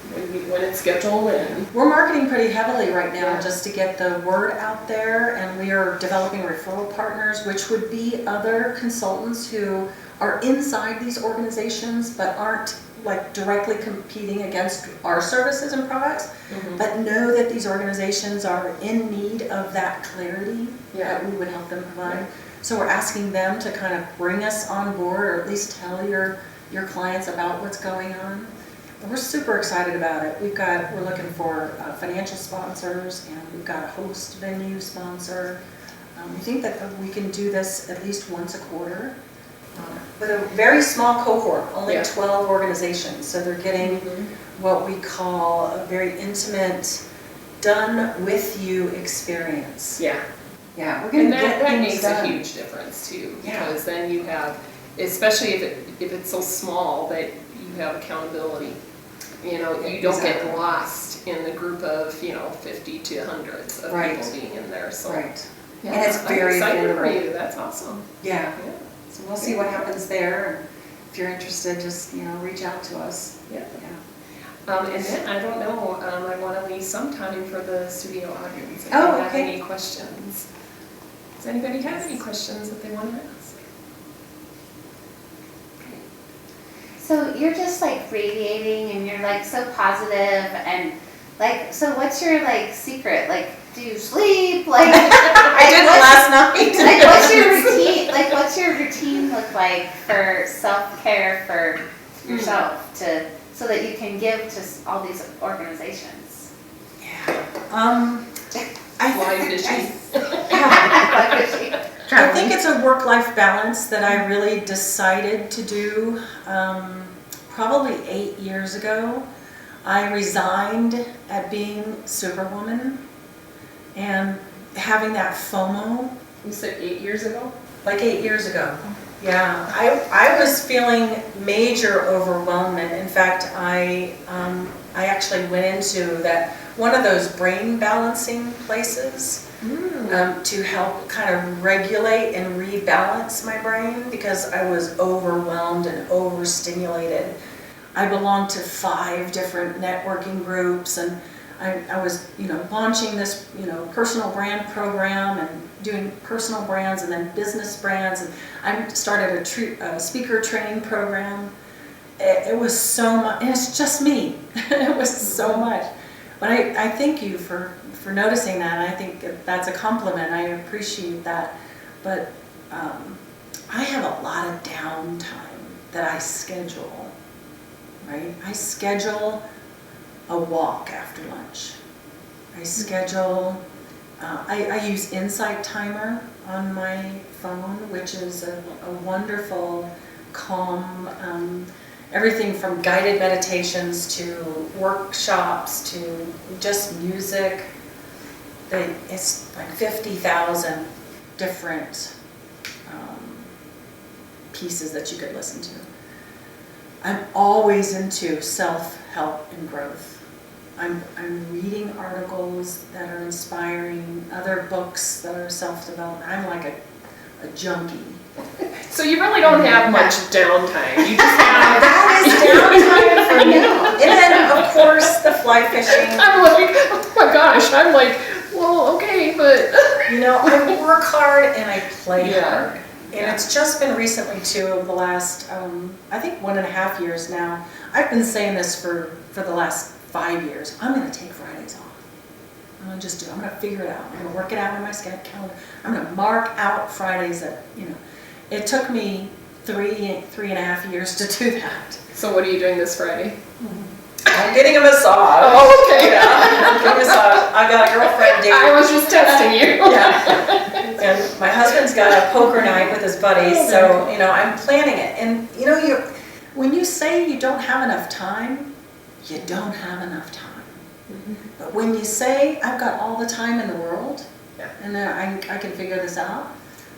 When it's scheduled, and we're marketing pretty heavily right now just to get the word out there, and we are developing referral partners, which would be other consultants who are inside these organizations but aren't directly competing against our services and products, but know that these organizations are in need of that clarity that we would help them provide. So we're asking them to kind of bring us on board, or at least tell your clients about what's going on. We're super excited about it. We're looking for financial sponsors, and we've got a host venue sponsor. We think that we can do this at least once a quarter, But a very small cohort, only Yeah. 12 organizations. So they're getting what we call a very intimate, done with you experience. Yeah. Yeah, we're going And to get that things makes done. a huge difference too, Yeah. because then you have, especially if it's so small that you have accountability. You know, you don't get Exactly. lost in the group of, 50 to hundreds of Right. people being in there, so. Right. Yeah, And it's very I'm excited for affordable. you, that's awesome. Yeah. Yeah. So we'll see what happens there. And if you're interested, just, reach out to us. Yeah. Yeah. And then, I don't know, I want to leave some time for the studio audience. If Oh, they have okay. any questions. Does anybody have any questions that they want to ask? So you're just like radiating and you're like so positive and like, so what's your like secret? Like, do you sleep? Like, I did last night. like what's your routine? Like, what's your routine look like for self-care for yourself so that you can give to all these organizations? Yeah. Fly fishing. I think it's a work-life balance that I really decided to do probably 8 years ago. I resigned at being Superwoman and having that FOMO. You said 8 years ago? Like 8 years ago. Yeah, I was feeling major overwhelmment. In fact, I actually went into that one of those brain balancing places to help kind of regulate and rebalance my brain because I was overwhelmed and overstimulated. I belonged to 5 different networking groups, and I was, launching this, personal brand program and doing personal brands and then business brands. And I started a speaker training program. It was so much, and it's just me. It was so much. But I thank you for noticing that. I think that's a compliment. I appreciate that. But I have a lot of downtime that I schedule, right? I schedule a walk after lunch. I schedule, I use Insight Timer on my phone, which is a wonderful, calm, everything from guided meditations to workshops to just music. It's like 50,000 different pieces that you could listen to. I'm always into self-help and growth. I'm reading articles that are inspiring, other books that are self-development. I'm like a junkie. So you really don't have much downtime. You just have. That is downtime for me. And then, of course, the fly fishing. I'm like, oh my gosh. I'm like, well, okay, but. I work hard and I play Yeah. hard. And it's just been recently, too, over the last, I think 1.5 years now. I've been saying this for the last 5 years. I'm going to take Fridays off. I'm going to just do it. I'm going to figure it out. I'm going to work it out in my calendar. I'm going to mark out Fridays that, It took me 3.5 years to do that. So what are you doing this Friday? I'm getting a massage. Oh, okay. Yeah, I'm getting a massage. I got a girlfriend date. I was just testing you. Yeah. And my husband's got a poker night with his buddies, so, I'm planning it. And, when you say you don't have enough time, you don't have enough time. But when you say, I've got all the time in the world, and I can figure this out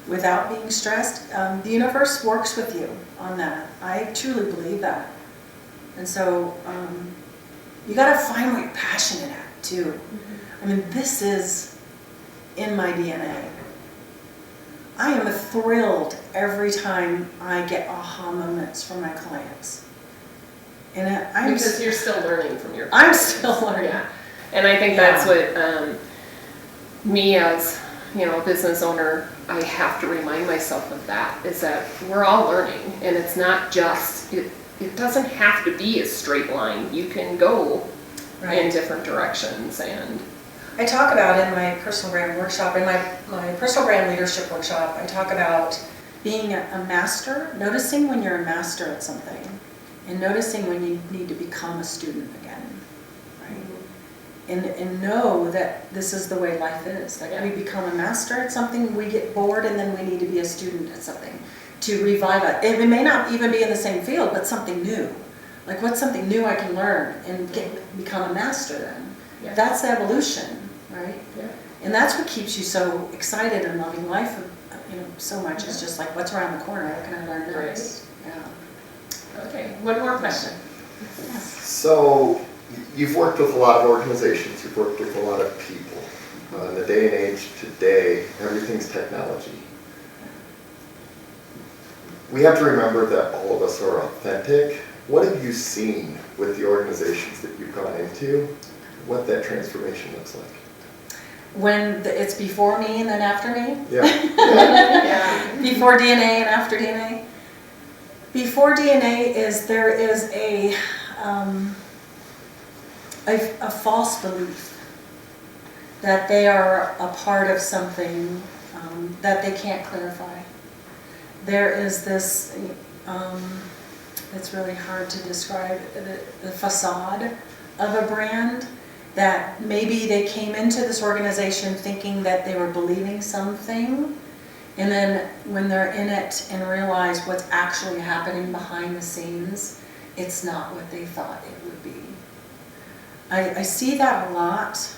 without being stressed, the universe works with you on that. I truly believe that. And so you got to find what you're passionate at, too. I mean, this is in my DNA. I am thrilled every time I get aha moments from my clients. And Because you're still learning from your I'm clients. still learning. Yeah. And I think that's what me as, a business owner, I have to remind myself of that, is that we're all learning. And it's not just, it doesn't have to be a straight line. You can go in different directions. And I talk about in my personal brand workshop, in my personal brand leadership workshop, I talk about being a master, noticing when you're a master at something, and noticing when you need to become a student again, right? And know that this is the way life is. Like we become a master at something, we get bored, and then we need to be a student at something. to revive it. It may not even be in the same field, but something new. Like, what's something new I can learn and become a master in? Yeah. That's the evolution, right? Yeah. And that's what keeps you so excited and loving life, so much. Is just like, what's around the corner? What can I learn next? Yeah. Okay, one more question. So, you've worked with a lot of organizations, you've worked with a lot of people. In the day and age today, everything's technology. We have to remember that all of us are authentic. What have you seen with the organizations that you've gone into, what that transformation looks like? When it's before me and then after me? Yeah. Yeah. Before DNA and after DNA? Before DNA there is a false belief that they are a part of something that they can't clarify. There is this, it's really hard to describe, the facade of a brand, that maybe they came into this organization thinking that they were believing something, and then when they're in it and realize what's actually happening behind the scenes, it's not what they thought it would be. I see that a lot.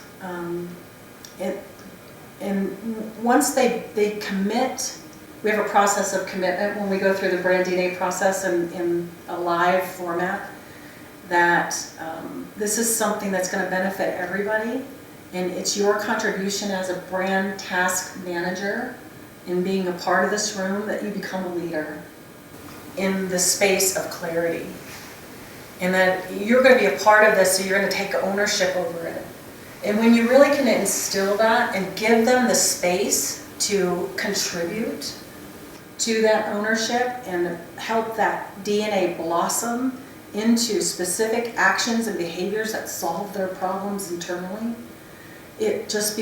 And once they commit, we have a process of commitment when we go through the Brand DNA process in a live format, that this is something that's going to benefit everybody, and it's your contribution as a brand task manager in being a part of this room that you become a leader in the space of clarity. And that you're going to be a part of this, so you're going to take ownership over it. And when you really can instill that and give them the space to contribute to that ownership and help that DNA blossom into specific actions and behaviors that solve their problems internally, it's just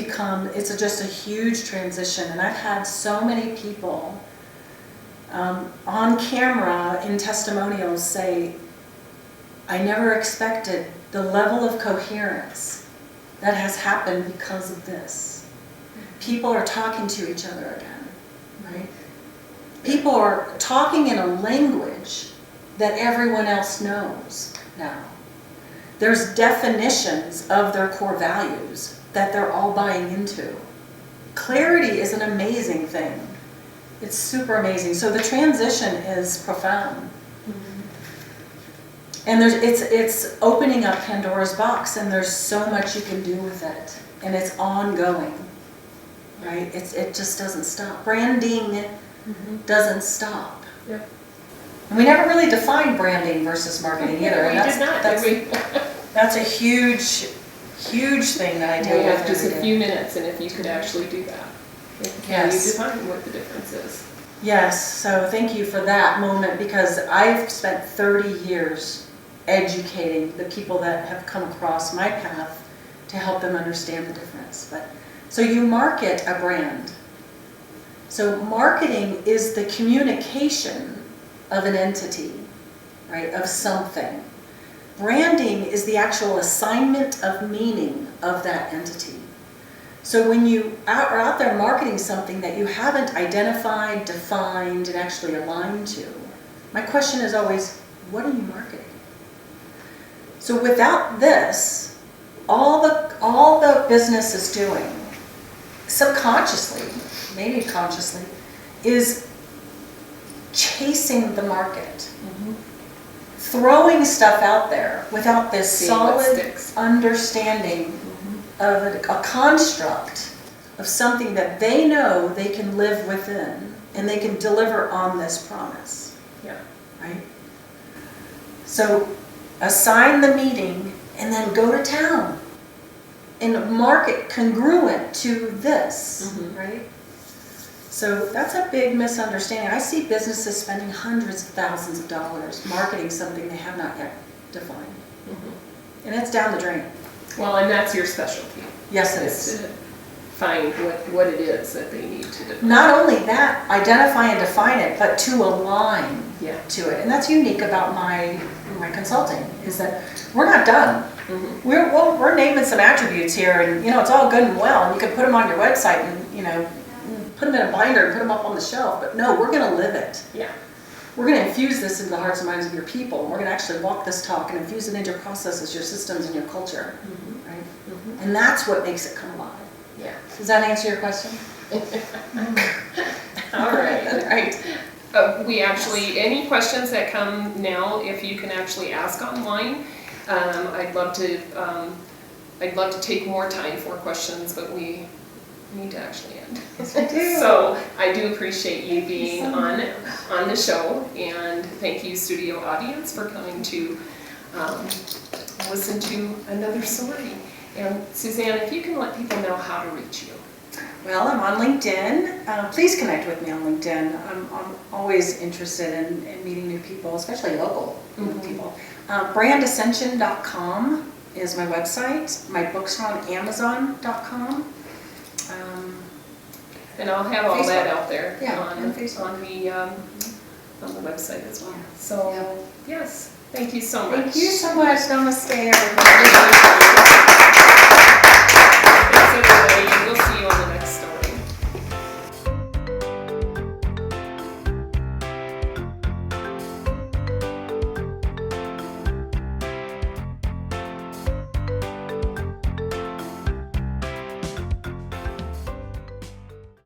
a huge transition. And I've had so many people on camera in testimonials say, I never expected the level of coherence that has happened because of this. People are talking to each other again, right? People are talking in a language that everyone else knows now. There's definitions of their core values that they're all buying into. Clarity is an amazing thing. It's super amazing. So the transition is profound. And it's opening up Pandora's box, and there's so much you can do with it. And it's ongoing, right? It just doesn't stop. Branding doesn't stop. Yeah. And we never really defined branding versus marketing either. We did not, did we? That's a huge, huge thing that I deal We with have just every a day. few minutes, and if you could actually do that. Can you Yes. define what the difference is? Yes, so thank you for that moment, because I've spent 30 years educating the people that have come across my path to help them understand the difference. So you market a brand. So marketing is the communication of an entity, right, of something. Branding is the actual assignment of meaning of that entity. So when you are out there marketing something that you haven't identified, defined, and actually aligned to, my question is always, what are you marketing? So without this, all the business is doing, subconsciously, maybe consciously, is chasing the market. Throwing stuff out there without this Seeing what solid sticks. understanding of a construct of something that they know they can live within, and they can deliver on this promise. Yeah. Right? So assign the meeting and then go to town and market congruent to this, right? So that's a big misunderstanding. I see businesses spending hundreds of thousands of dollars marketing something they have not yet defined. And it's down the drain. Well, and that's your specialty. Yes, it Is is. to find what it is that they need to do. Not only that, identify and define it, but to align Yeah. to it. And that's unique about my consulting, is that we're not done. We're naming some attributes here, and it's all good and well, and you can put them on your website and put them in a binder and put them up on the shelf, but no, we're gonna live it. Yeah. We're gonna infuse this into the hearts and minds of your people. We're gonna actually walk this talk and infuse it into your processes, your systems, and your culture, right? And that's what makes it come alive. Yeah. Does that answer your question? All right. All right. We actually, any questions that come now, if you can actually ask online, I'd love to take more time for questions, but we need to actually end. So I do appreciate you being on the show, and thank you, studio audience, for coming to listen to another story. And Suzanne, if you can let people know how to reach you. Well, I'm on LinkedIn. Please connect with me on LinkedIn. I'm always interested in meeting new people, especially local people. Brandascension.com is my website. My books are on Amazon.com. And I'll have all that out there on Facebook. On the website as well. So, yes, thank you so much. Thank you so much. Namaste, everybody.